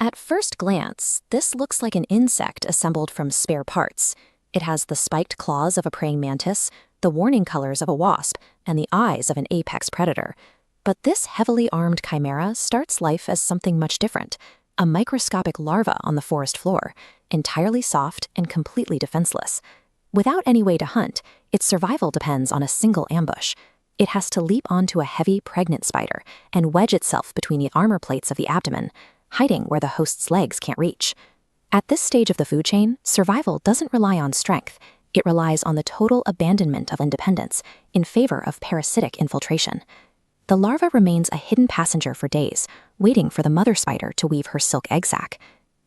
At first glance, this looks like an insect assembled from spare parts. It has the spiked claws of a praying mantis, the warning colors of a wasp, and the eyes of an apex predator. But this heavily armed chimera starts life as something much different, a microscopic larva on the forest floor, entirely soft and completely defenseless. Without any way to hunt, its survival depends on a single ambush. It has to leap onto a heavy, pregnant spider and wedge itself between the armor plates of the abdomen, hiding where the host's legs can't reach. At this stage of the food chain, survival doesn't rely on strength. It relies on the total abandonment of independence in favor of parasitic infiltration. The larva remains a hidden passenger for days, waiting for the mother spider to weave her silk egg sac.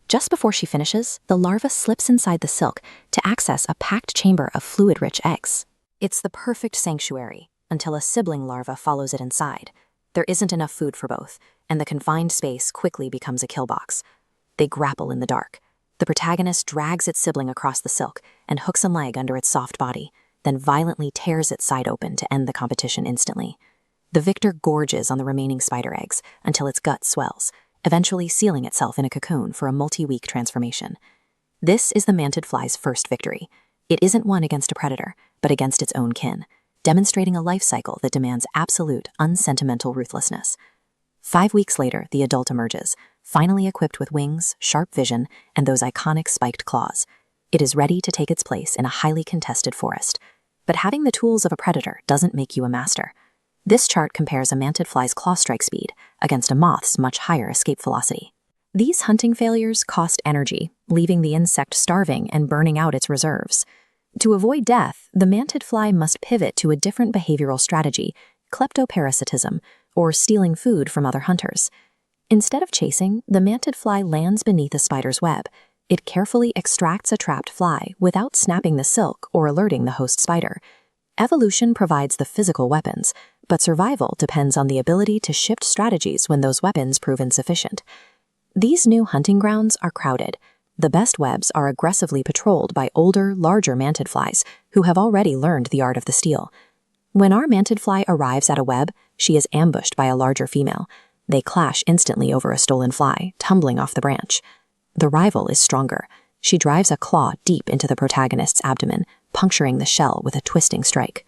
Just before she finishes, the larva slips inside the silk to access a packed chamber of fluid-rich eggs. It's the perfect sanctuary, until a sibling larva follows it inside. There isn't enough food for both, and the confined space quickly becomes a kill box. They grapple in the dark. The protagonist drags its sibling across the silk and hooks a leg under its soft body, then violently tears its side open to end the competition instantly. The victor gorges on the remaining spider eggs until its gut swells, eventually sealing itself in a cocoon for a multi-week transformation. This is the mantidfly's first victory. It isn't one against a predator, but against its own kin, demonstrating a life cycle that demands absolute, unsentimental ruthlessness. 5 weeks later, the adult emerges, finally equipped with wings, sharp vision, and those iconic spiked claws. It is ready to take its place in a highly contested forest. But having the tools of a predator doesn't make you a master. This chart compares a mantidfly's claw strike speed against a moth's much higher escape velocity. These hunting failures cost energy, leaving the insect starving and burning out its reserves. To avoid death, the mantidfly must pivot to a different behavioral strategy, kleptoparasitism, or stealing food from other hunters. Instead of chasing, the mantidfly lands beneath a spider's web. It carefully extracts a trapped fly without snapping the silk or alerting the host spider. Evolution provides the physical weapons, but survival depends on the ability to shift strategies when those weapons prove insufficient. These new hunting grounds are crowded. The best webs are aggressively patrolled by older, larger mantidflies who have already learned the art of the steal. When our mantidfly arrives at a web, she is ambushed by a larger female. They clash instantly over a stolen fly, tumbling off the branch. The rival is stronger. She drives a claw deep into the protagonist's abdomen, puncturing the shell with a twisting strike.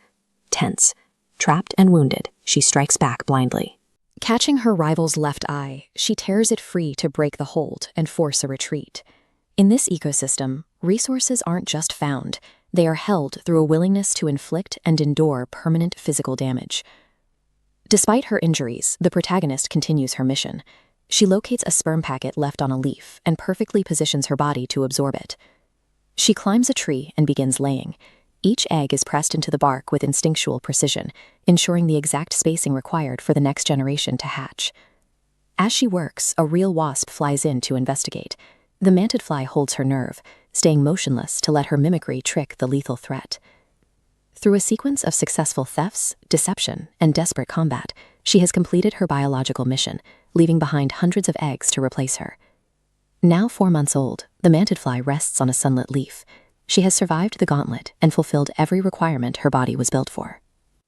Tense, trapped and wounded, she strikes back blindly. Catching her rival's left eye, she tears it free to break the hold and force a retreat. In this ecosystem, resources aren't just found, they are held through a willingness to inflict and endure permanent physical damage. Despite her injuries, the protagonist continues her mission. She locates a sperm packet left on a leaf and perfectly positions her body to absorb it. She climbs a tree and begins laying. Each egg is pressed into the bark with instinctual precision, ensuring the exact spacing required for the next generation to hatch. As she works, a real wasp flies in to investigate. The mantidfly holds her nerve, staying motionless to let her mimicry trick the lethal threat. Through a sequence of successful thefts, deception, and desperate combat, she has completed her biological mission, leaving behind hundreds of eggs to replace her. Now 4 months old, the mantidfly rests on a sunlit leaf. She has survived the gauntlet and fulfilled every requirement her body was built for.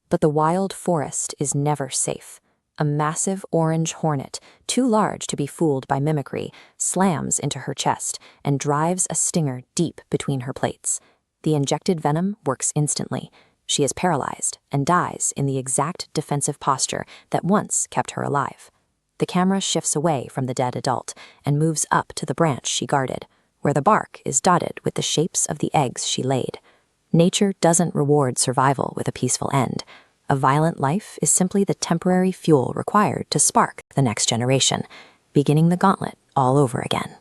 But the wild forest is never safe. A massive orange hornet, too large to be fooled by mimicry, slams into her chest and drives a stinger deep between her plates. The injected venom works instantly. She is paralyzed and dies in the exact defensive posture that once kept her alive. The camera shifts away from the dead adult and moves up to the branch she guarded, where the bark is dotted with the shapes of the eggs she laid. Nature doesn't reward survival with a peaceful end. A violent life is simply the temporary fuel required to spark the next generation, beginning the gauntlet all over again.